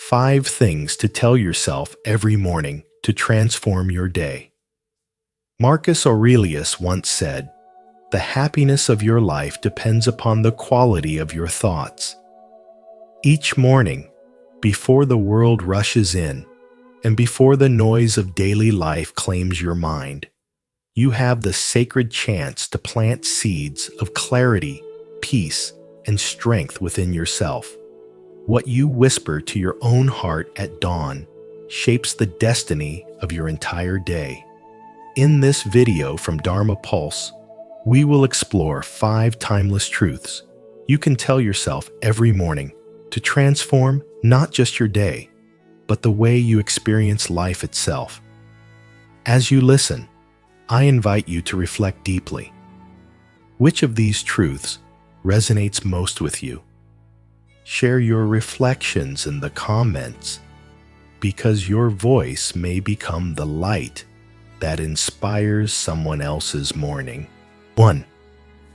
5 things to tell yourself every morning to transform your day. Marcus Aurelius once said, "The happiness of your life depends upon the quality of your thoughts." Each morning, before the world rushes in, and before the noise of daily life claims your mind, you have the sacred chance to plant seeds of clarity, peace, and strength within yourself. What you whisper to your own heart at dawn shapes the destiny of your entire day. In this video from Dharma Pulse, we will explore 5 timeless truths you can tell yourself every morning to transform not just your day, but the way you experience life itself. As you listen, I invite you to reflect deeply. Which of these truths resonates most with you? Share your reflections in the comments, because your voice may become the light that inspires someone else's morning. 1.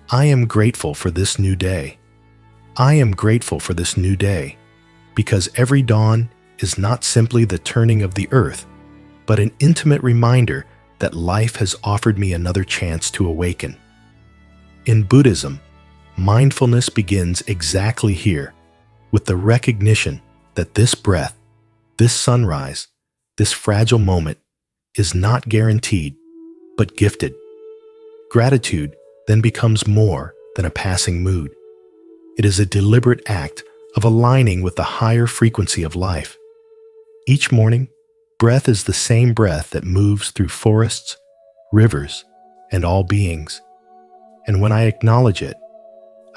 I am grateful for this new day. I am grateful for this new day, because every dawn is not simply the turning of the earth, but an intimate reminder that life has offered me another chance to awaken. In Buddhism, mindfulness begins exactly here, with the recognition that this breath, this sunrise, this fragile moment is not guaranteed, but gifted. Gratitude then becomes more than a passing mood. It is a deliberate act of aligning with the higher frequency of life. Each morning, breath is the same breath that moves through forests, rivers, and all beings. And when I acknowledge it,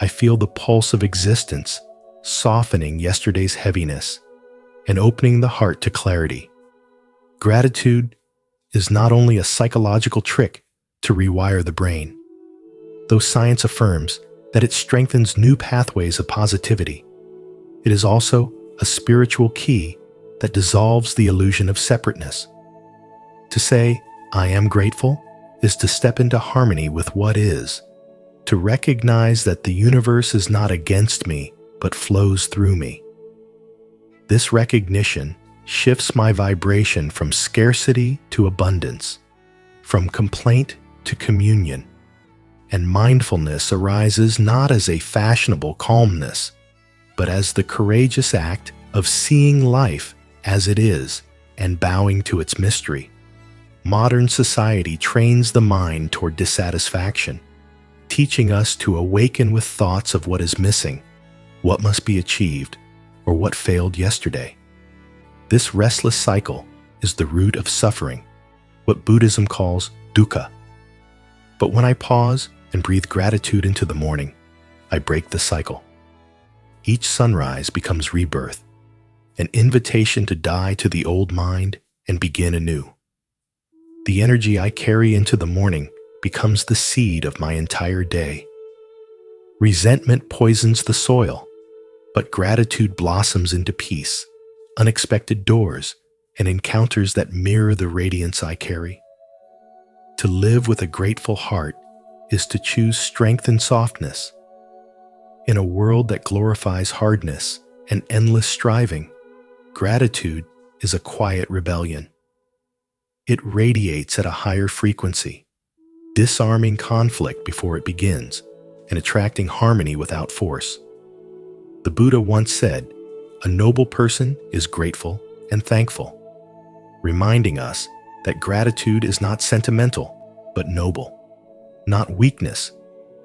I feel the pulse of existence softening yesterday's heaviness and opening the heart to clarity. Gratitude is not only a psychological trick to rewire the brain, though science affirms that it strengthens new pathways of positivity. It is also a spiritual key that dissolves the illusion of separateness. To say, "I am grateful," is to step into harmony with what is, to recognize that the universe is not against me, but flows through me. This recognition shifts my vibration from scarcity to abundance, from complaint to communion, and mindfulness arises not as a fashionable calmness, but as the courageous act of seeing life as it is and bowing to its mystery. Modern society trains the mind toward dissatisfaction, teaching us to awaken with thoughts of what is missing, what must be achieved, or what failed yesterday. This restless cycle is the root of suffering, what Buddhism calls dukkha. But when I pause and breathe gratitude into the morning, I break the cycle. Each sunrise becomes rebirth, an invitation to die to the old mind and begin anew. The energy I carry into the morning becomes the seed of my entire day. Resentment poisons the soil, but gratitude blossoms into peace, unexpected doors, and encounters that mirror the radiance I carry. To live with a grateful heart is to choose strength and softness. In a world that glorifies hardness and endless striving, gratitude is a quiet rebellion. It radiates at a higher frequency, disarming conflict before it begins and attracting harmony without force. The Buddha once said, "A noble person is grateful and thankful," reminding us that gratitude is not sentimental, but noble, not weakness,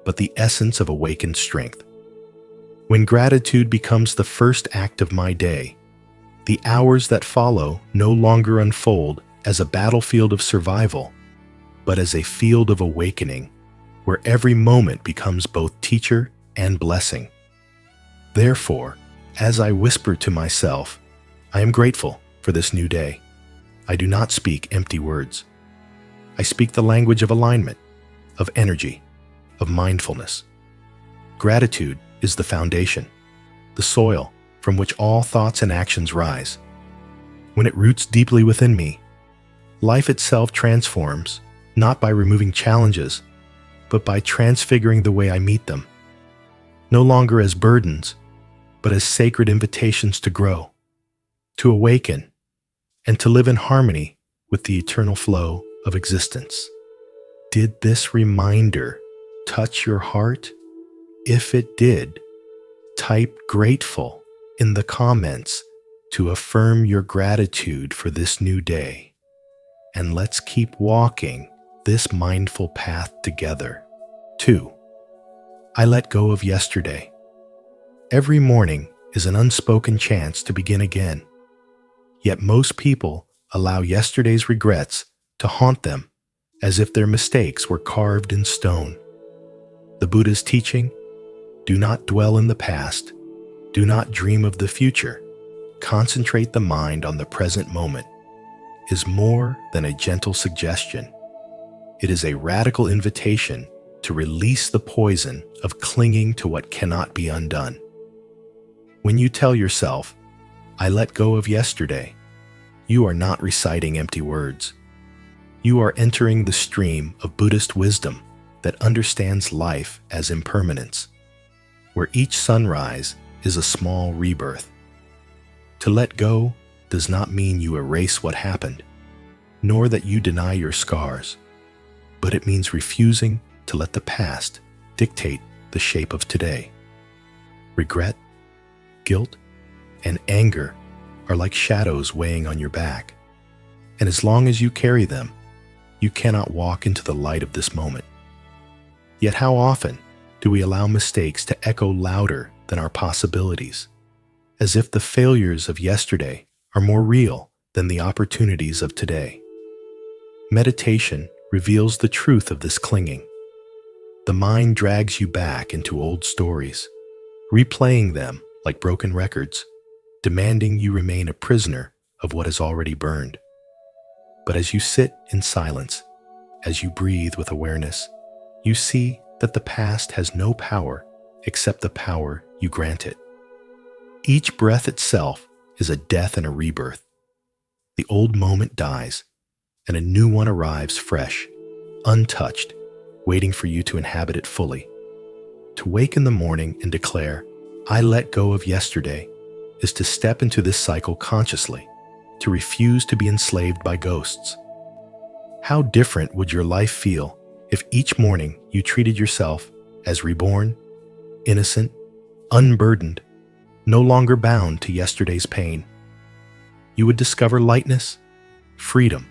but the essence of awakened strength. When gratitude becomes the first act of my day, the hours that follow no longer unfold as a battlefield of survival, but as a field of awakening, where every moment becomes both teacher and blessing. Therefore, as I whisper to myself, "I am grateful for this new day," I do not speak empty words. I speak the language of alignment, of energy, of mindfulness. Gratitude is the foundation, the soil from which all thoughts and actions rise. When it roots deeply within me, life itself transforms, not by removing challenges, but by transfiguring the way I meet them, no longer as burdens, but as sacred invitations to grow, to awaken, and to live in harmony with the eternal flow of existence. Did this reminder touch your heart? If it did, type grateful in the comments to affirm your gratitude for this new day. And let's keep walking this mindful path together. 2. I let go of yesterday. Every morning is an unspoken chance to begin again. Yet most people allow yesterday's regrets to haunt them as if their mistakes were carved in stone. The Buddha's teaching, do not dwell in the past, do not dream of the future, concentrate the mind on the present moment, is more than a gentle suggestion. It is a radical invitation to release the poison of clinging to what cannot be undone. When you tell yourself, I let go of yesterday, you are not reciting empty words. You are entering the stream of Buddhist wisdom that understands life as impermanence, where each sunrise is a small rebirth. To let go does not mean you erase what happened, nor that you deny your scars, but it means refusing to let the past dictate the shape of today. Regret, guilt, and anger are like shadows weighing on your back, and as long as you carry them, you cannot walk into the light of this moment. Yet how often do we allow mistakes to echo louder than our possibilities, as if the failures of yesterday are more real than the opportunities of today? Meditation reveals the truth of this clinging. The mind drags you back into old stories, replaying them like broken records, demanding you remain a prisoner of what has already burned. But as you sit in silence, as you breathe with awareness, you see that the past has no power except the power you grant it. Each breath itself is a death and a rebirth. The old moment dies, and a new one arrives fresh, untouched, waiting for you to inhabit it fully. To wake in the morning and declare, I let go of yesterday, is to step into this cycle consciously, to refuse to be enslaved by ghosts. How different would your life feel if each morning you treated yourself as reborn, innocent, unburdened, no longer bound to yesterday's pain? You would discover lightness, freedom,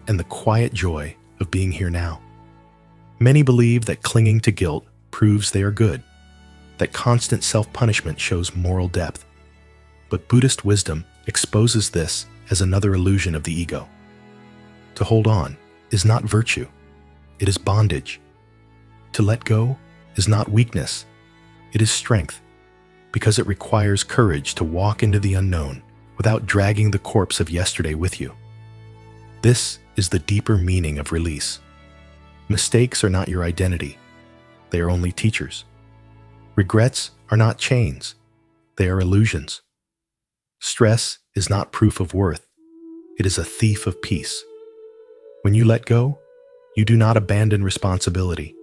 and the quiet joy of being here now. Many believe that clinging to guilt proves they are good, that constant self-punishment shows moral depth. But Buddhist wisdom exposes this as another illusion of the ego. To hold on is not virtue, it is bondage. To let go is not weakness, it is strength, because it requires courage to walk into the unknown without dragging the corpse of yesterday with you. This is the deeper meaning of release. Mistakes are not your identity, they are only teachers. Regrets are not chains, they are illusions. Stress is not proof of worth, it is a thief of peace. When you let go, you do not abandon responsibility,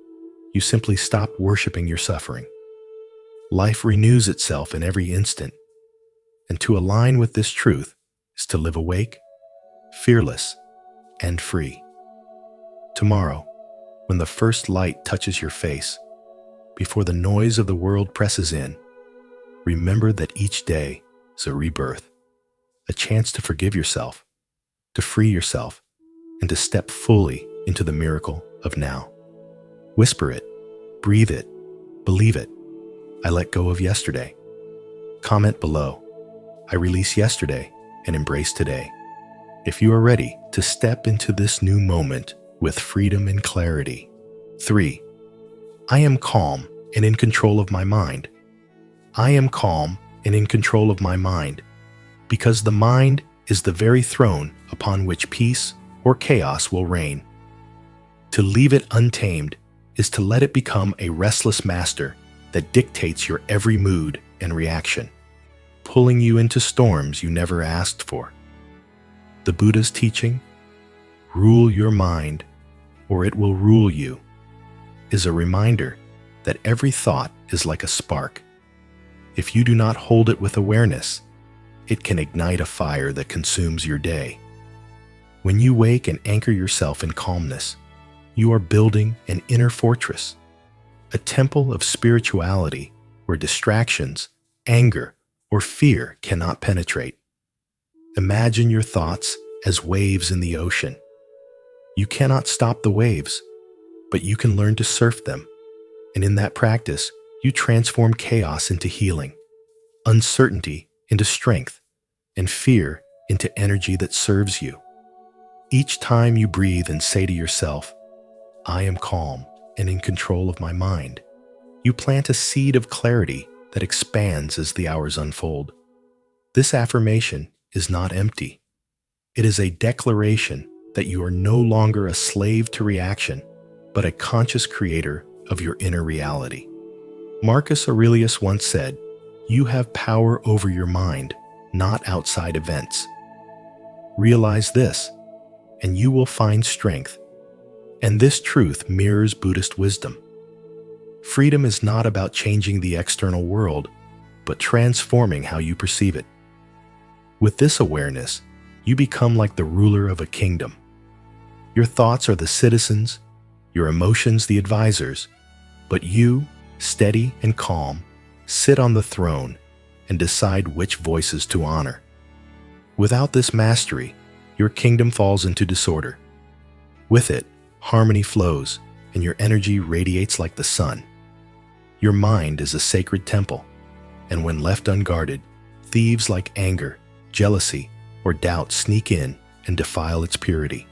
you simply stop worshiping your suffering. Life renews itself in every instant, and to align with this truth is to live awake, fearless, and free. Tomorrow, when the first light touches your face, before the noise of the world presses in, remember that each day is a rebirth, a chance to forgive yourself, to free yourself, and to step fully into the miracle of now. Whisper it, breathe it, believe it. I let go of yesterday. Comment below, I release yesterday and embrace today. If you are ready to step into this new moment with freedom and clarity. 3. I am calm and in control of my mind. I am calm and in control of my mind, because the mind is the very throne upon which peace or chaos will reign. To leave it untamed is to let it become a restless master that dictates your every mood and reaction, pulling you into storms you never asked for. The Buddha's teaching, rule your mind or it will rule you, is a reminder that every thought is like a spark. If you do not hold it with awareness, it can ignite a fire that consumes your day. When you wake and anchor yourself in calmness, you are building an inner fortress, a temple of spirituality where distractions, anger, or fear cannot penetrate. Imagine your thoughts as waves in the ocean. You cannot stop the waves, but you can learn to surf them. And in that practice, you transform chaos into healing, uncertainty into strength, and fear into energy that serves you. Each time you breathe and say to yourself, "I am calm and in control of my mind," you plant a seed of clarity that expands as the hours unfold. This affirmation is not empty. It is a declaration that you are no longer a slave to reaction, but a conscious creator of your inner reality. Marcus Aurelius once said, "You have power over your mind, not outside events." Realize this, and you will find strength. And this truth mirrors Buddhist wisdom. Freedom is not about changing the external world, but transforming how you perceive it. With this awareness, you become like the ruler of a kingdom. Your thoughts are the citizens, your emotions the advisors, but you, steady and calm, sit on the throne and decide which voices to honor. Without this mastery, your kingdom falls into disorder. With it, harmony flows, and your energy radiates like the sun. Your mind is a sacred temple, and when left unguarded, thieves like anger, jealousy, or doubt sneak in and defile its purity.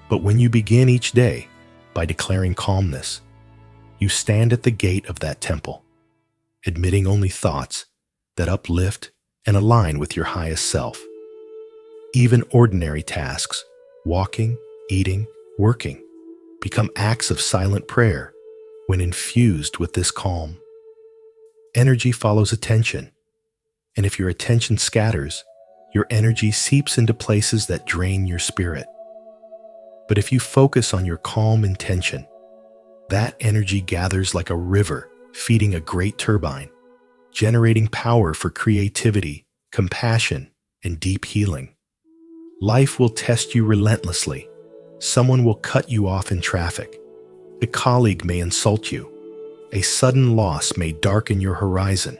But when you begin each day by declaring calmness, you stand at the gate of that temple, admitting only thoughts that uplift and align with your highest self. Even ordinary tasks, walking, eating, working, become acts of silent prayer when infused with this calm. Energy follows attention, and if your attention scatters, your energy seeps into places that drain your spirit. But if you focus on your calm intention, that energy gathers like a river feeding a great turbine, generating power for creativity, compassion, and deep healing. Life will test you relentlessly. Someone will cut you off in traffic. A colleague may insult you. A sudden loss may darken your horizon.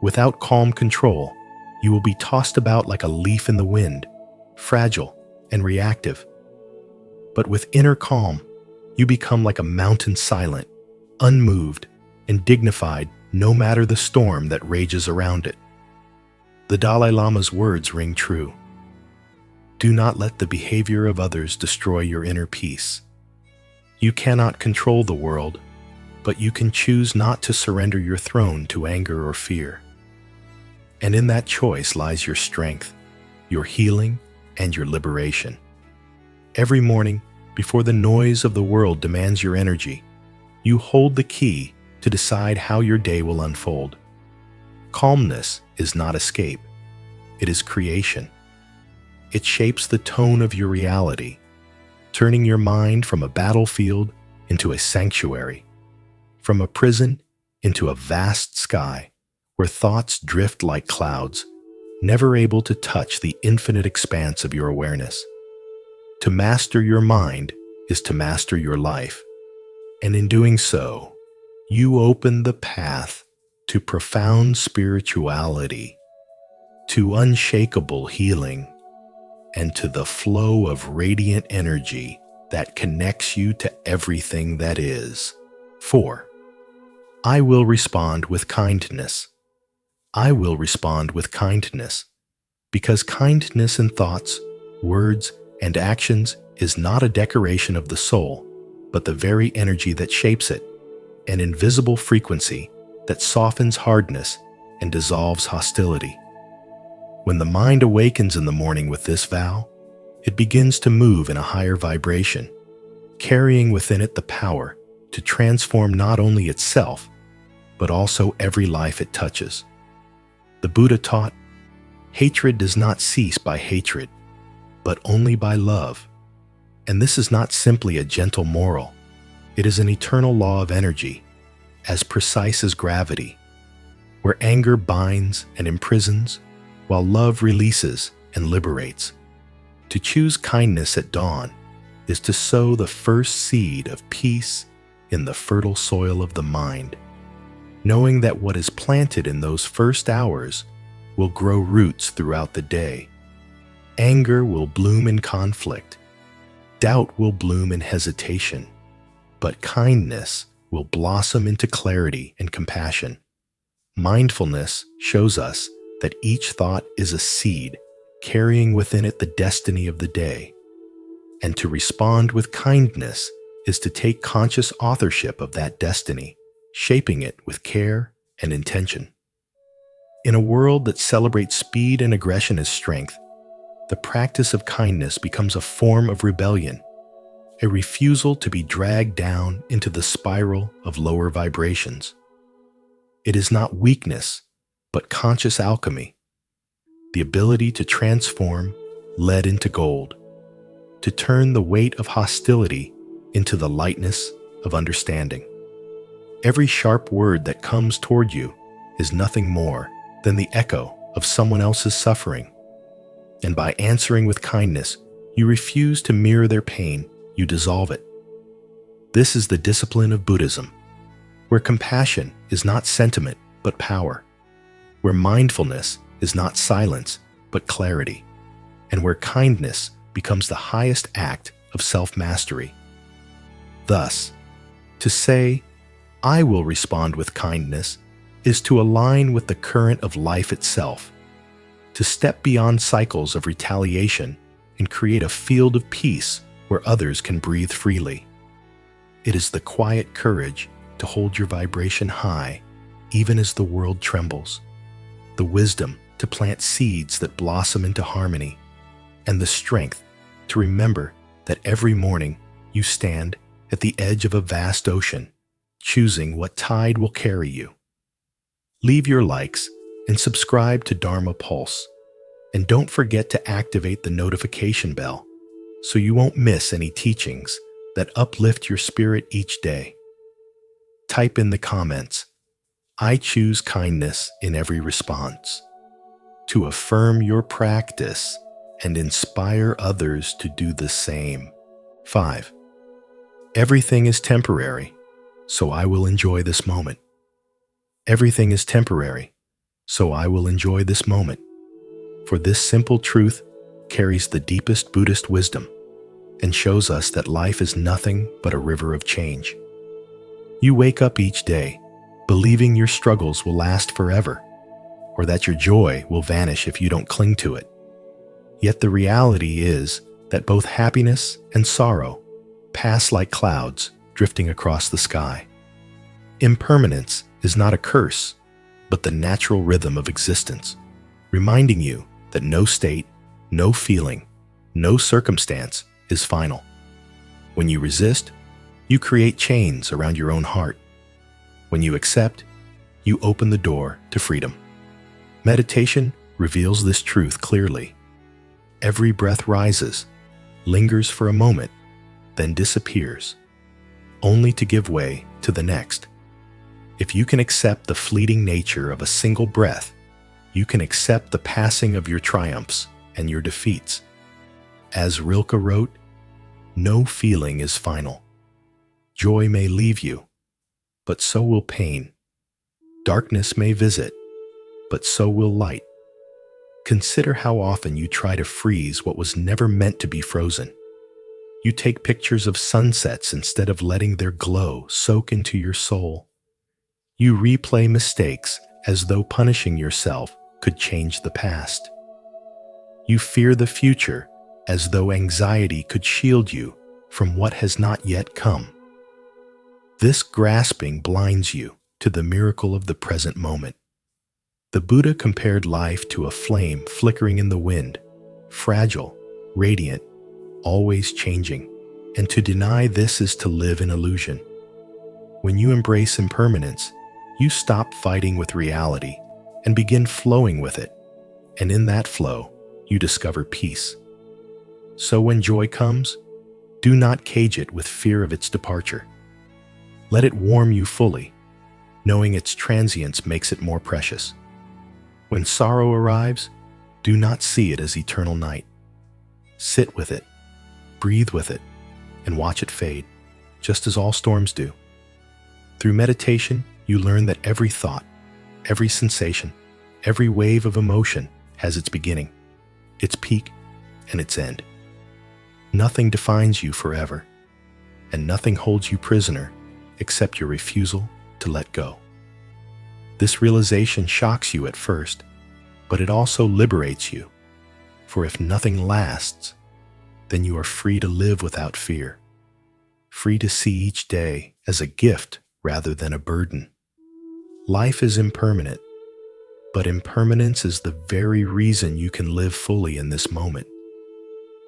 Without calm control, you will be tossed about like a leaf in the wind, fragile and reactive. But with inner calm, you become like a mountain, silent, unmoved, and dignified no matter the storm that rages around it. The Dalai Lama's words ring true. Do not let the behavior of others destroy your inner peace. You cannot control the world, but you can choose not to surrender your throne to anger or fear. And in that choice lies your strength, your healing, and your liberation. Every morning, before the noise of the world demands your energy, you hold the key to decide how your day will unfold. Calmness is not escape. It is creation. It shapes the tone of your reality, turning your mind from a battlefield into a sanctuary, from a prison into a vast sky where thoughts drift like clouds, never able to touch the infinite expanse of your awareness. To master your mind is to master your life, and in doing so, you open the path to profound spirituality, to unshakable healing, and to the flow of radiant energy that connects you to everything that is. 4. I will respond with kindness. I will respond with kindness, because kindness in thoughts, words, and actions is not a decoration of the soul, but the very energy that shapes it, an invisible frequency that softens hardness and dissolves hostility. When the mind awakens in the morning with this vow, it begins to move in a higher vibration, carrying within it the power to transform not only itself, but also every life it touches. The Buddha taught, hatred does not cease by hatred, but only by love. And this is not simply a gentle moral. It is an eternal law of energy, as precise as gravity. Where anger binds and imprisons, while love releases and liberates. To choose kindness at dawn is to sow the first seed of peace in the fertile soil of the mind, knowing that what is planted in those first hours will grow roots throughout the day. Anger will bloom in conflict. Doubt will bloom in hesitation. But kindness will blossom into clarity and compassion. Mindfulness shows us that each thought is a seed, carrying within it the destiny of the day. And to respond with kindness is to take conscious authorship of that destiny, shaping it with care and intention. In a world that celebrates speed and aggression as strength, the practice of kindness becomes a form of rebellion, a refusal to be dragged down into the spiral of lower vibrations. It is not weakness, but conscious alchemy, the ability to transform lead into gold, to turn the weight of hostility into the lightness of understanding. Every sharp word that comes toward you is nothing more than the echo of someone else's suffering. And by answering with kindness, you refuse to mirror their pain, you dissolve it. This is the discipline of Buddhism, where compassion is not sentiment but power, where mindfulness is not silence but clarity, and where kindness becomes the highest act of self-mastery. Thus, to say, "I will respond with kindness," is to align with the current of life itself, to step beyond cycles of retaliation and create a field of peace where others can breathe freely. It is the quiet courage to hold your vibration high, even as the world trembles, the wisdom to plant seeds that blossom into harmony, and the strength to remember that every morning you stand at the edge of a vast ocean, choosing what tide will carry you. Leave your likes and subscribe to Dharma Pulse, and don't forget to activate the notification bell so you won't miss any teachings that uplift your spirit each day. Type in the comments, "I choose kindness in every response," to affirm your practice and inspire others to do the same. 5. Everything is temporary, so I will enjoy this moment. Everything is temporary, so I will enjoy this moment. For this simple truth carries the deepest Buddhist wisdom and shows us that life is nothing but a river of change. You wake up each day believing your struggles will last forever, or that your joy will vanish if you don't cling to it. Yet the reality is that both happiness and sorrow pass like clouds drifting across the sky. Impermanence is not a curse, but the natural rhythm of existence, reminding you that no state, no feeling, no circumstance is final. When you resist, you create chains around your own heart. When you accept, you open the door to freedom. Meditation reveals this truth clearly. Every breath rises, lingers for a moment, then disappears, only to give way to the next. If you can accept the fleeting nature of a single breath, you can accept the passing of your triumphs and your defeats. As Rilke wrote, "No feeling is final. Joy may leave you, but so will pain. Darkness may visit, but so will light." Consider how often you try to freeze what was never meant to be frozen. You take pictures of sunsets instead of letting their glow soak into your soul. You replay mistakes as though punishing yourself could change the past. You fear the future as though anxiety could shield you from what has not yet come. This grasping blinds you to the miracle of the present moment. The Buddha compared life to a flame flickering in the wind, fragile, radiant, always changing, and to deny this is to live in illusion. When you embrace impermanence, you stop fighting with reality and begin flowing with it, and in that flow, you discover peace. So when joy comes, do not cage it with fear of its departure. Let it warm you fully, knowing its transience makes it more precious. When sorrow arrives, Do not see it as eternal night. Sit with it, breathe with it, and watch it fade, just as all storms do. Through meditation, you learn that every thought, every sensation, every wave of emotion has its beginning, its peak, and its end. Nothing defines you forever, and nothing holds you prisoner except your refusal to let go. This realization shocks you at first, but it also liberates you, for if nothing lasts, then you are free to live without fear, free to see each day as a gift rather than a burden. Life is impermanent, but impermanence is the very reason you can live fully in this moment.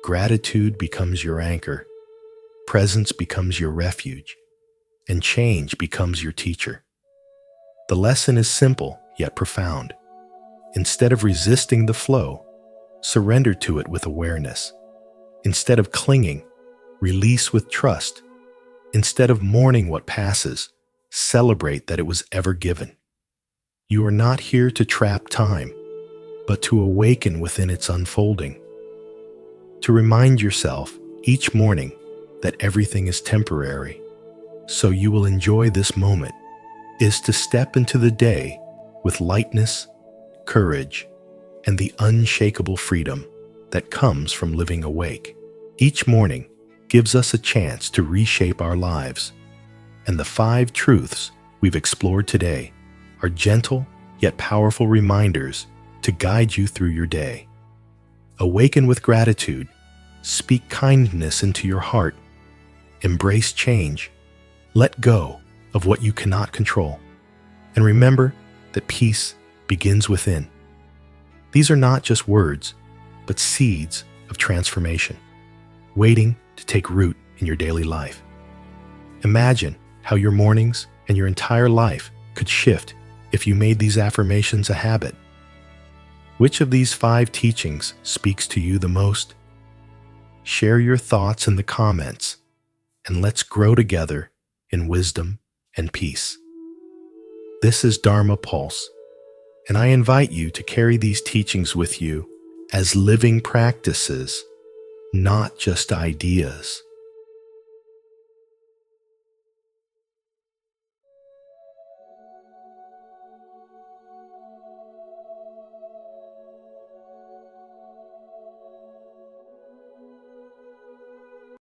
Gratitude becomes your anchor, presence becomes your refuge, and change becomes your teacher. The lesson is simple yet profound. Instead of resisting the flow, surrender to it with awareness. Instead of clinging, release with trust. Instead of mourning what passes, celebrate that it was ever given. You are not here to trap time, but to awaken within its unfolding. To remind yourself each morning that everything is temporary, so you will enjoy this moment, is to step into the day with lightness, courage, and the unshakable freedom that comes from living awake. Each morning gives us a chance to reshape our lives, and the 5 truths we've explored today are gentle yet powerful reminders to guide you through your day. Awaken with gratitude, speak kindness into your heart, embrace change, let go of what you cannot control, and remember that peace begins within. These are not just words, but seeds of transformation, waiting to take root in your daily life. Imagine how your mornings and your entire life could shift if you made these affirmations a habit. Which of these 5 teachings speaks to you the most? Share your thoughts in the comments, and let's grow together in wisdom and peace. This is Dharma Pulse, and I invite you to carry these teachings with you as living practices, not just ideas.